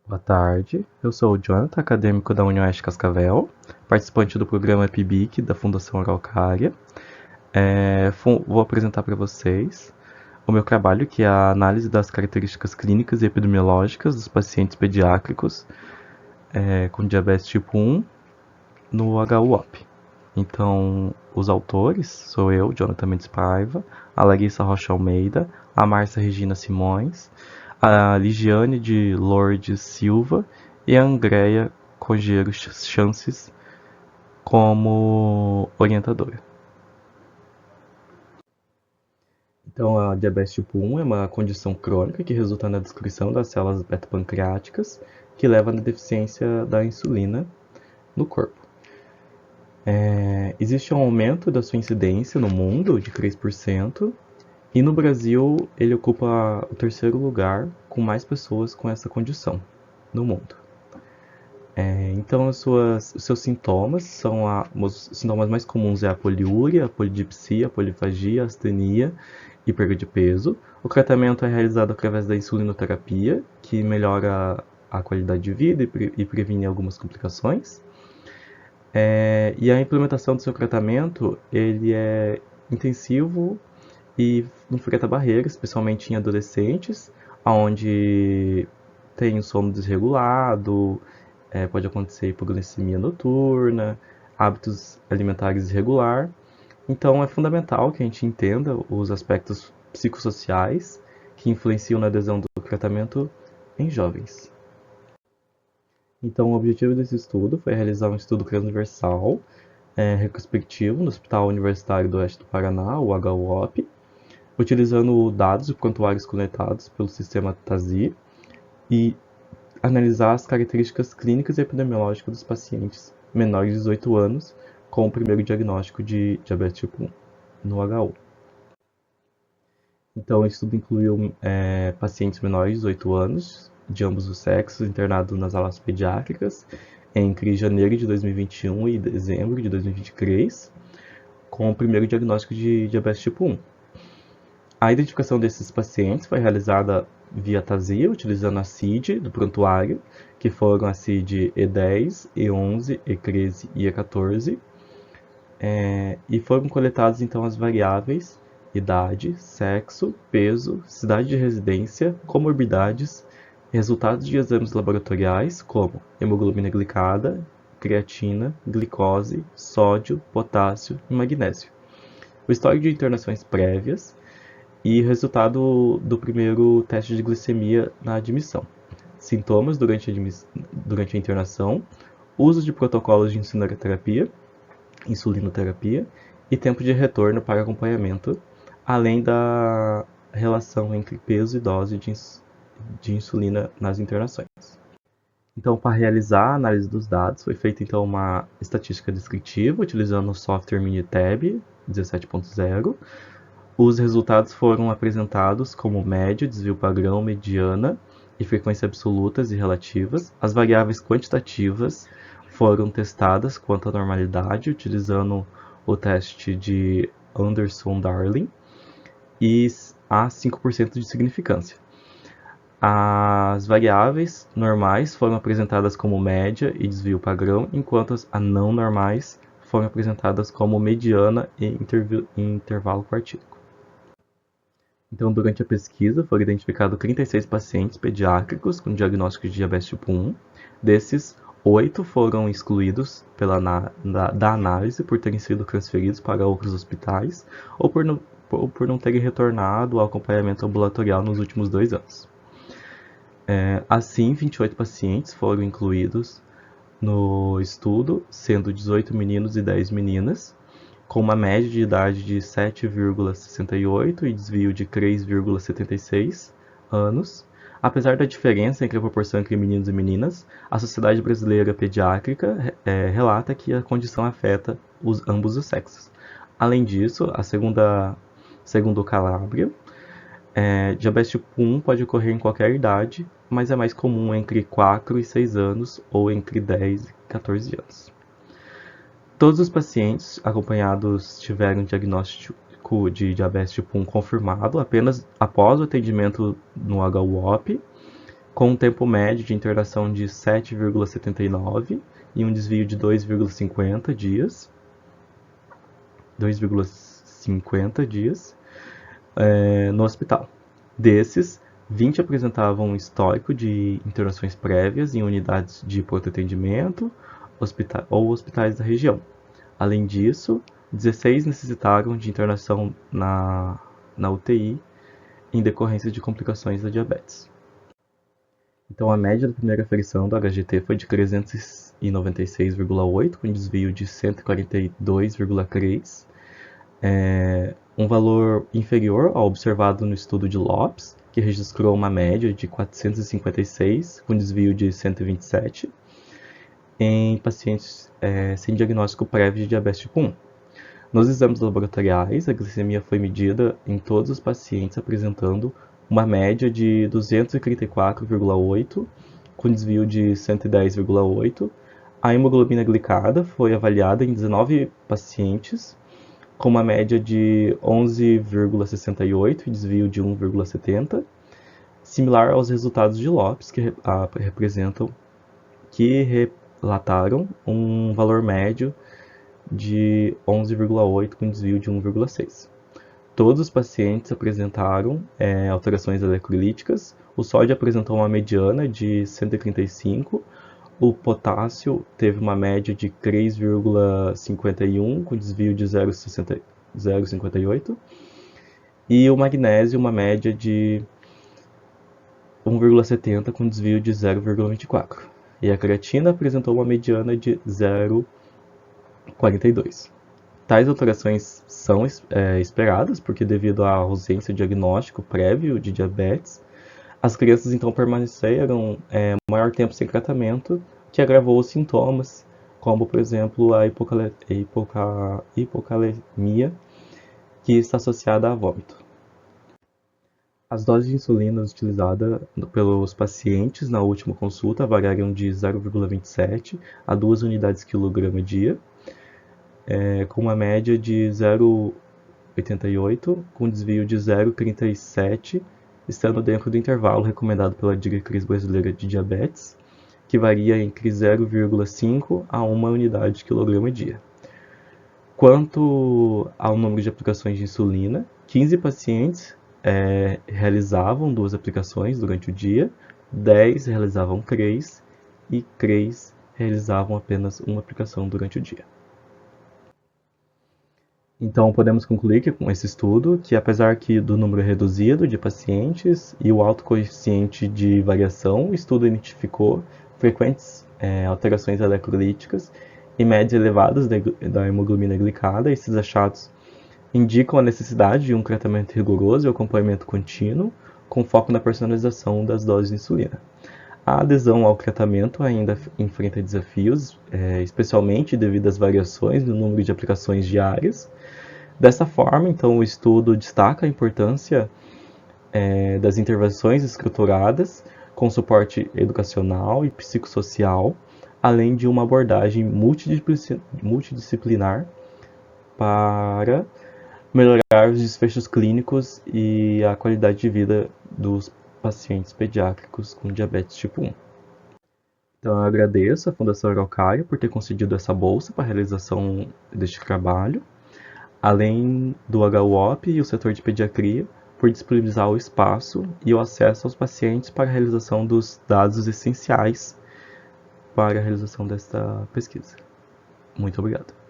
Boa tarde, eu sou o Jonathan, acadêmico da UniOeste Cascavel, participante do programa PIBIC da Fundação Araucária. Vou apresentar para vocês o meu trabalho, que é a análise das características clínicas e epidemiológicas dos pacientes pediátricos com diabetes tipo 1 no HUOP. Então, os autores sou eu, Jonathan Mendes Paiva, a Larissa Rocha Almeida, a Márcia Regina Simões, a Ligiane de Lourdes Silva e a Andrea Congeiro Chances como orientadora. Então, a diabetes tipo 1 é uma condição crônica que resulta na destruição das células beta-pancreáticas, que leva à deficiência da insulina no corpo. Existe um aumento da sua incidência no mundo de 3%, e no Brasil ele ocupa o terceiro lugar com mais pessoas com essa condição no mundo. Então, os seus sintomas são os sintomas mais comuns é a poliúria, a polidipsia, a polifagia, a astenia e perda de peso. O tratamento é realizado através da insulinoterapia, que melhora a qualidade de vida e previne algumas complicações. E a implementação do seu tratamento ele é intensivo e enfrenta barreiras, especialmente em adolescentes, onde tem o sono desregulado, pode acontecer hipoglicemia noturna, hábitos alimentares irregular. Então é fundamental que a gente entenda os aspectos psicossociais que influenciam na adesão do tratamento em jovens. Então o objetivo desse estudo foi realizar um estudo transversal, retrospectivo no Hospital Universitário do Oeste do Paraná, o HUOP, utilizando dados de prontuários coletados pelo sistema TASI e analisar as características clínicas e epidemiológicas dos pacientes menores de 18 anos com o primeiro diagnóstico de diabetes tipo 1 no HU. Então, o estudo incluiu pacientes menores de 18 anos, de ambos os sexos, internados nas alas pediátricas entre janeiro de 2021 e dezembro de 2023, com o primeiro diagnóstico de diabetes tipo 1. A identificação desses pacientes foi realizada via TASI, utilizando a CID do prontuário, que foram a CID E10, E11, E13 e E14, e foram coletadas então as variáveis idade, sexo, peso, cidade de residência, comorbidades, resultados de exames laboratoriais como hemoglobina glicada, creatina, glicose, sódio, potássio e magnésio. O histórico de internações prévias e resultado do primeiro teste de glicemia na admissão. Sintomas durante a internação, uso de protocolos de insulinoterapia e tempo de retorno para acompanhamento, além da relação entre peso e dose de insulina nas internações. Então, para realizar a análise dos dados, foi feita então uma estatística descritiva utilizando o software Minitab 17.0. Os resultados foram apresentados como média, desvio padrão, mediana e frequência absolutas e relativas. As variáveis quantitativas foram testadas quanto à normalidade, utilizando o teste de Anderson-Darling, e há 5% de significância. As variáveis normais foram apresentadas como média e desvio padrão, enquanto as não normais foram apresentadas como mediana e intervalo quartílico. Então, durante a pesquisa, foram identificados 36 pacientes pediátricos com diagnóstico de diabetes tipo 1. Desses, 8 foram excluídos da análise por terem sido transferidos para outros hospitais ou por não terem retornado ao acompanhamento ambulatorial nos últimos 2 anos. Assim, 28 pacientes foram incluídos no estudo, sendo 18 meninos e 10 meninas, com uma média de idade de 7,68 e desvio de 3,76 anos. Apesar da diferença entre a proporção entre meninos e meninas, a Sociedade Brasileira Pediátrica relata que a condição afeta ambos os sexos. Além disso, segundo o Calabria, diabetes tipo 1 pode ocorrer em qualquer idade, mas é mais comum entre 4 e 6 anos ou entre 10 e 14 anos. Todos os pacientes acompanhados tiveram diagnóstico de diabetes tipo 1 confirmado apenas após o atendimento no HUOP, com um tempo médio de internação de 7,79 e um desvio de 2,50 dias. 2,50 dias no hospital. Desses, 20 apresentavam um histórico de internações prévias em unidades de pronto atendimento ou hospitais da região. Além disso, 16 necessitaram de internação na UTI em decorrência de complicações da diabetes. Então, a média da primeira aferição do HGT foi de 396,8, com desvio de 142,3, um valor inferior ao observado no estudo de Lopes, que registrou uma média de 456, com desvio de 127, em pacientes sem diagnóstico prévio de diabetes tipo 1. Nos exames laboratoriais, a glicemia foi medida em todos os pacientes apresentando uma média de 234,8, com desvio de 110,8. A hemoglobina glicada foi avaliada em 19 pacientes, com uma média de 11,68 e desvio de 1,70, similar aos resultados de Lopes, que relataram um valor médio de 11,8 com desvio de 1,6. Todos os pacientes apresentaram alterações eletrolíticas. O sódio apresentou uma mediana de 135, o potássio teve uma média de 3,51 com desvio de 0,58 e o magnésio uma média de 1,70 com desvio de 0,24. E a creatina apresentou uma mediana de 0,42. Tais alterações são esperadas, porque devido à ausência de diagnóstico prévio de diabetes, as crianças então permaneceram maior tempo sem tratamento, que agravou os sintomas, como por exemplo a hipocalemia, que está associada a vômito. As doses de insulina utilizadas pelos pacientes na última consulta variaram de 0,27 a 2 unidades quilograma dia, com uma média de 0,88, com desvio de 0,37, estando dentro do intervalo recomendado pela Diretriz Brasileira de Diabetes, que varia entre 0,5 a 1 unidade quilograma dia. Quanto ao número de aplicações de insulina, 15 pacientes realizavam 2 aplicações durante o dia, 10 realizavam 3 e 3 realizavam apenas uma aplicação durante o dia. Então, podemos concluir que, com esse estudo, que apesar do número reduzido de pacientes e o alto coeficiente de variação, o estudo identificou frequentes alterações eletrolíticas e médias elevadas da hemoglobina glicada. Esses achados indicam a necessidade de um tratamento rigoroso e acompanhamento contínuo, com foco na personalização das doses de insulina. A adesão ao tratamento ainda enfrenta desafios, especialmente devido às variações no número de aplicações diárias. Dessa forma, então, o estudo destaca a importância das intervenções estruturadas com suporte educacional e psicossocial, além de uma abordagem multidisciplinar para melhorar os desfechos clínicos e a qualidade de vida dos pacientes pediátricos com diabetes tipo 1. Então, eu agradeço à Fundação Araucária por ter concedido essa bolsa para a realização deste trabalho, além do HUOP e o setor de pediatria por disponibilizar o espaço e o acesso aos pacientes para a realização dos dados essenciais para a realização desta pesquisa. Muito obrigado.